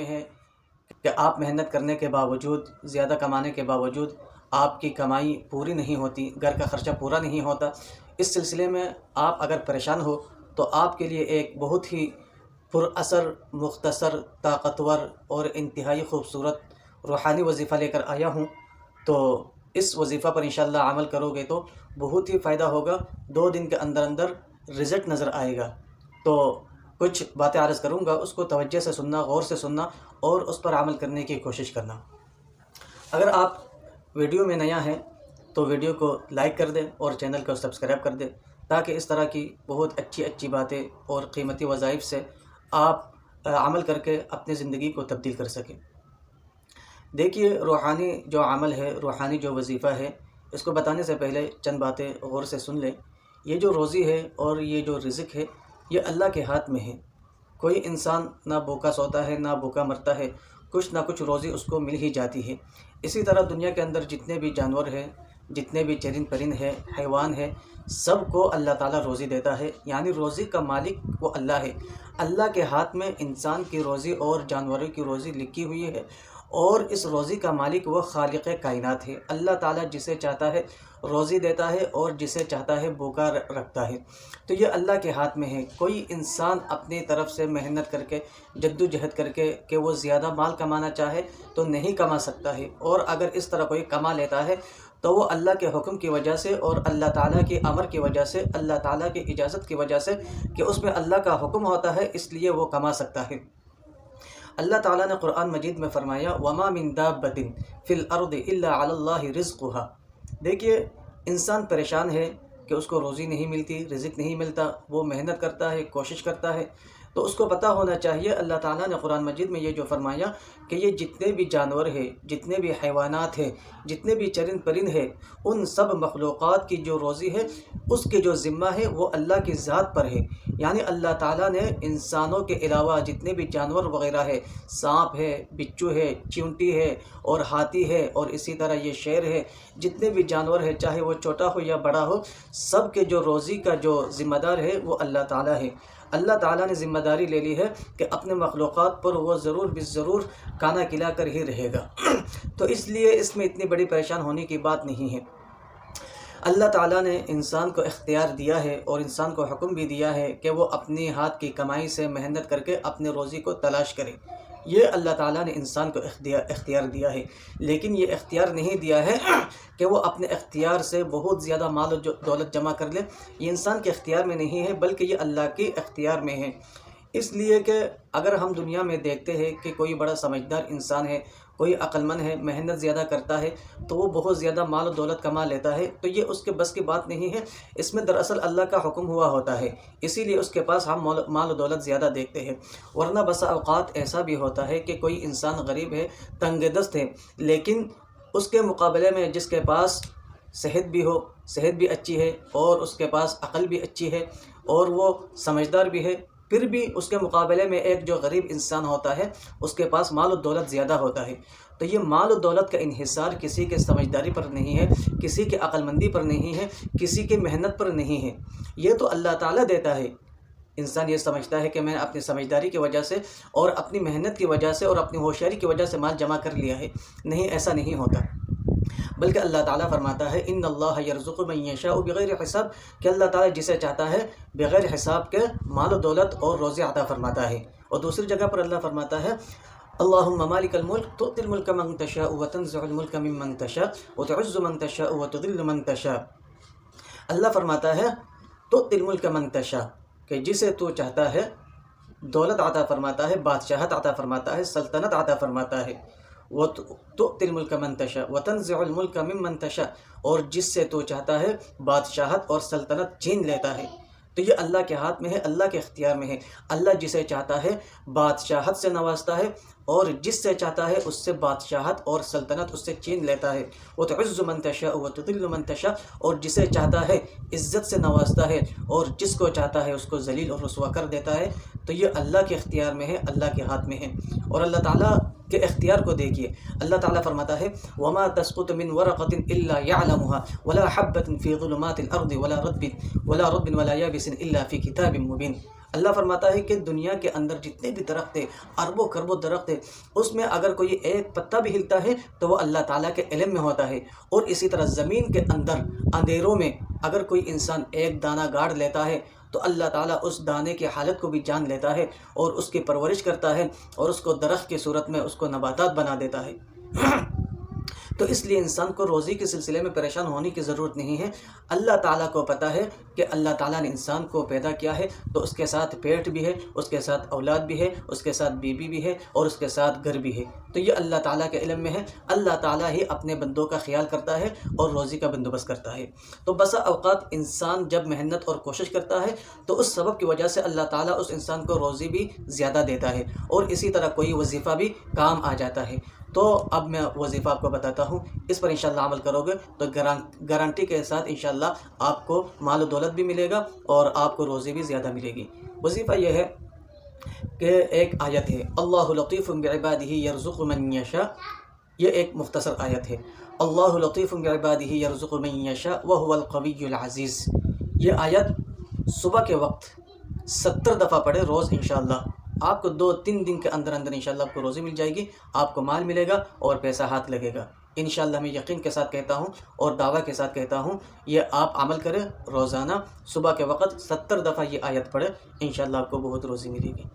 ہے کہ آپ محنت کرنے کے باوجود، زیادہ کمانے کے باوجود آپ کی کمائی پوری نہیں ہوتی، گھر کا خرچہ پورا نہیں ہوتا۔ اس سلسلے میں آپ اگر پریشان ہو تو آپ کے لیے ایک بہت ہی پر اثر، مختصر، طاقتور اور انتہائی خوبصورت روحانی وظیفہ لے کر آیا ہوں۔ تو اس وظیفہ پر انشاءاللہ عمل کرو گے تو بہت ہی فائدہ ہوگا، 2 دن کے اندر اندر رزلٹ نظر آئے گا۔ تو کچھ باتیں عرض کروں گا، اس کو توجہ سے سننا، غور سے سننا اور اس پر عمل کرنے کی کوشش کرنا۔ اگر آپ ویڈیو میں نیا ہیں تو ویڈیو کو لائک کر دیں اور چینل کو سبسکرائب کر دیں، تاکہ اس طرح کی بہت اچھی باتیں اور قیمتی وظائف سے آپ عمل کر کے اپنی زندگی کو تبدیل کر سکیں۔ دیکھیے، روحانی جو عمل ہے، روحانی جو وظیفہ ہے، اس کو بتانے سے پہلے چند باتیں غور سے سن لیں۔ یہ جو روزی ہے اور یہ جو رزق ہے، یہ اللہ کے ہاتھ میں ہے۔ کوئی انسان نہ بھوکا سوتا ہے، نہ بھوکا مرتا ہے، کچھ نہ کچھ روزی اس کو مل ہی جاتی ہے۔ اسی طرح دنیا کے اندر جتنے بھی جانور ہیں، جتنے بھی چرند پرند ہیں، حیوان ہیں، سب کو اللہ تعالیٰ روزی دیتا ہے، یعنی روزی کا مالک وہ اللہ ہے۔ اللہ کے ہاتھ میں انسان کی روزی اور جانوروں کی روزی لکھی ہوئی ہے، اور اس روزی کا مالک وہ خالق کائنات ہے۔ اللہ تعالیٰ جسے چاہتا ہے روزی دیتا ہے اور جسے چاہتا ہے بھوکا رکھتا ہے۔ تو یہ اللہ کے ہاتھ میں ہے۔ کوئی انسان اپنی طرف سے محنت کر کے، جدوجہد کر کے کہ وہ زیادہ مال کمانا چاہے تو نہیں کما سکتا ہے، اور اگر اس طرح کوئی کما لیتا ہے تو وہ اللہ کے حکم کی وجہ سے اور اللہ تعالیٰ کے امر کی وجہ سے، اللہ تعالیٰ کی اجازت کی وجہ سے کہ اس میں اللہ کا حکم ہوتا ہے، اس لیے وہ کما سکتا ہے۔ اللہ تعالیٰ نے قرآن مجید میں فرمایا وَمَا مِن دَابَّةٍ فِي الْأَرْضِ إِلَّا عَلَى اللَّهِ رِزْقُهَا۔ دیکھیے، انسان پریشان ہے کہ اس کو روزی نہیں ملتی، رزق نہیں ملتا، وہ محنت کرتا ہے، کوشش کرتا ہے، تو اس کو پتہ ہونا چاہیے اللہ تعالیٰ نے قرآن مجید میں یہ جو فرمایا کہ یہ جتنے بھی جانور ہیں، جتنے بھی حیوانات ہیں، جتنے بھی چرند پرند ہیں، ان سب مخلوقات کی جو روزی ہے، اس کے جو ذمہ ہے وہ اللہ کی ذات پر ہے۔ یعنی اللہ تعالیٰ نے انسانوں کے علاوہ جتنے بھی جانور وغیرہ ہے، سانپ ہے، بچو ہے، چیونٹی ہے اور ہاتھی ہے، اور اسی طرح یہ شیر ہے، جتنے بھی جانور ہے، چاہے وہ چھوٹا ہو یا بڑا ہو، سب کے جو روزی کا جو ذمہ دار ہے وہ اللہ تعالیٰ ہے۔ اللہ تعالیٰ نے ذمہ داری لے لی ہے کہ اپنے مخلوقات پر وہ ضرور بالضرور کھانا کھلا کر ہی رہے گا۔ تو اس لیے اس میں اتنی بڑی پریشان ہونے کی بات نہیں ہے۔ اللہ تعالیٰ نے انسان کو اختیار دیا ہے اور انسان کو حکم بھی دیا ہے کہ وہ اپنی ہاتھ کی کمائی سے محنت کر کے اپنے روزی کو تلاش کرے۔ یہ اللہ تعالیٰ نے انسان کو اختیار دیا ہے، لیکن یہ اختیار نہیں دیا ہے کہ وہ اپنے اختیار سے بہت زیادہ مال و دولت جمع کر لے۔ یہ انسان کے اختیار میں نہیں ہے، بلکہ یہ اللہ کے اختیار میں ہے۔ اس لیے کہ اگر ہم دنیا میں دیکھتے ہیں کہ کوئی بڑا سمجھدار انسان ہے، کوئی عقل مند ہے، محنت زیادہ کرتا ہے تو وہ بہت زیادہ مال و دولت کما لیتا ہے، تو یہ اس کے بس کی بات نہیں ہے۔ اس میں دراصل اللہ کا حکم ہوا ہوتا ہے، اسی لیے اس کے پاس ہم مال و دولت زیادہ دیکھتے ہیں۔ ورنہ بسا اوقات ایسا بھی ہوتا ہے کہ کوئی انسان غریب ہے، تنگ دست ہے، لیکن اس کے مقابلے میں جس کے پاس صحت بھی ہو، صحت بھی اچھی ہے، اور اس کے پاس عقل بھی اچھی ہے، اور وہ سمجھدار بھی ہے، پھر بھی اس کے مقابلے میں ایک جو غریب انسان ہوتا ہے اس کے پاس مال و دولت زیادہ ہوتا ہے۔ تو یہ مال و دولت کا انحصار کسی کے سمجھداری پر نہیں ہے، کسی کے عقل مندی پر نہیں ہے، کسی کی محنت پر نہیں ہے، یہ تو اللہ تعالیٰ دیتا ہے۔ انسان یہ سمجھتا ہے کہ میں نے اپنی سمجھداری کی وجہ سے اور اپنی محنت کی وجہ سے اور اپنی ہوشیاری کی وجہ سے مال جمع کر لیا ہے۔ نہیں، ایسا نہیں ہوتا، بلکہ اللہ تعالیٰ فرماتا ہے ان اللہ یرزق من یشاء بغیر حساب، کہ اللہ تعالیٰ جسے چاہتا ہے بغیر حساب کے مال و دولت اور روزی عطا فرماتا ہے۔ اور دوسری جگہ پر اللہ فرماتا ہے اللہم مالک الملک تؤتی الملک من تشاء وتنزع الملک ممن تشاء وتعز من تشاء وتذل من تشاء۔ اللہ فرماتا ہے تؤتی الملک من تشاء، کہ جسے تو چاہتا ہے دولت عطا فرماتا ہے، بادشاہت عطا فرماتا ہے، سلطنت عطا فرماتا ہے۔ وَتُؤْتِي الْمُلْكَ مَنْ تَشَاءُ وَتَنْزِعُ الْمُلْكَ مِمَّنْ تَشَاءُ، اور جس سے تو چاہتا ہے بادشاہت اور سلطنت چھین لیتا ہے۔ تو یہ اللہ کے ہاتھ میں ہے، اللہ کے اختیار میں ہے۔ اللہ جسے چاہتا ہے بادشاہت سے نوازتا ہے، اور جس سے چاہتا ہے اس سے بادشاہت اور سلطنت اس سے چھین لیتا ہے۔ وَتُعِزُّ مَن تَشَاءُ وَتُذِلُّ مَن تَشَاءُ، اور جسے چاہتا ہے عزت سے نوازتا ہے، اور جس کو چاہتا ہے اس کو ذلیل اور رسوا کر دیتا ہے۔ تو یہ اللہ کے اختیار میں ہے، اللہ کے ہاتھ میں ہے۔ اور اللہ تعالیٰ کے اختیار کو دیکھیے، اللہ تعالیٰ فرماتا ہے وَمَا تَسْقُطُ مِن وَرَقَةٍ إِلَّا يَعْلَمُهَا وَلَا حَبَّةٍ فِي ظُلُمَاتِ الْأَرْضِ وَلَا رَطْبٍ وَلَا يَابِسٍ إِلَّا فِي كِتَابٍ مُبِينٍ۔ اللہ فرماتا ہے کہ دنیا کے اندر جتنے بھی درخت ہیں، اربوں خربوں درخت ہیں، اس میں اگر کوئی ایک پتا بھی ہلتا ہے تو وہ اللہ تعالیٰ کے علم میں ہوتا ہے۔ اور اسی طرح زمین کے اندر اندھیروں میں اگر کوئی انسان ایک دانہ گاڑ لیتا ہے تو اللہ تعالیٰ اس دانے کی حالت کو بھی جان لیتا ہے اور اس کی پرورش کرتا ہے اور اس کو درخت کی صورت میں اس کو نباتات بنا دیتا ہے۔ تو اس لیے انسان کو روزی کے سلسلے میں پریشان ہونے کی ضرورت نہیں ہے۔ اللہ تعالیٰ کو پتہ ہے کہ اللہ تعالیٰ نے انسان کو پیدا کیا ہے تو اس کے ساتھ پیٹ بھی ہے، اس کے ساتھ اولاد بھی ہے، اس کے ساتھ بیوی بھی ہے اور اس کے ساتھ گھر بھی ہے۔ تو یہ اللہ تعالیٰ کے علم میں ہے۔ اللہ تعالیٰ ہی اپنے بندوں کا خیال کرتا ہے اور روزی کا بندوبست کرتا ہے۔ تو بسا اوقات انسان جب محنت اور کوشش کرتا ہے تو اس سبب کی وجہ سے اللہ تعالیٰ اس انسان کو روزی بھی زیادہ دیتا ہے، اور اسی طرح کوئی وظیفہ بھی کام آ جاتا ہے۔ تو اب میں وظیفہ آپ کو بتاتا ہوں، اس پر انشاءاللہ عمل کرو گے تو گارنٹی کے ساتھ انشاءاللہ آپ کو مال و دولت بھی ملے گا اور آپ کو روزی بھی زیادہ ملے گی۔ وظیفہ یہ ہے کہ ایک آیت ہے، اللہ لطیف بعبادہ یرزق من یشاء، یہ ایک مختصر آیت ہے، اللہ لطیف بعبادہ یرزق من یشاء وہو القوی العزیز۔ یہ آیت صبح کے وقت 70 دفعہ پڑھے روز انشاءاللہ، آپ کو 2-3 دن کے اندر اندر انشاءاللہ آپ کو روزی مل جائے گی، آپ کو مال ملے گا اور پیسہ ہاتھ لگے گا انشاءاللہ۔ میں یقین کے ساتھ کہتا ہوں اور دعویٰ کے ساتھ کہتا ہوں، یہ آپ عمل کریں، روزانہ صبح کے وقت 70 دفعہ یہ آیت پڑھے، انشاءاللہ آپ کو بہت روزی ملے گی۔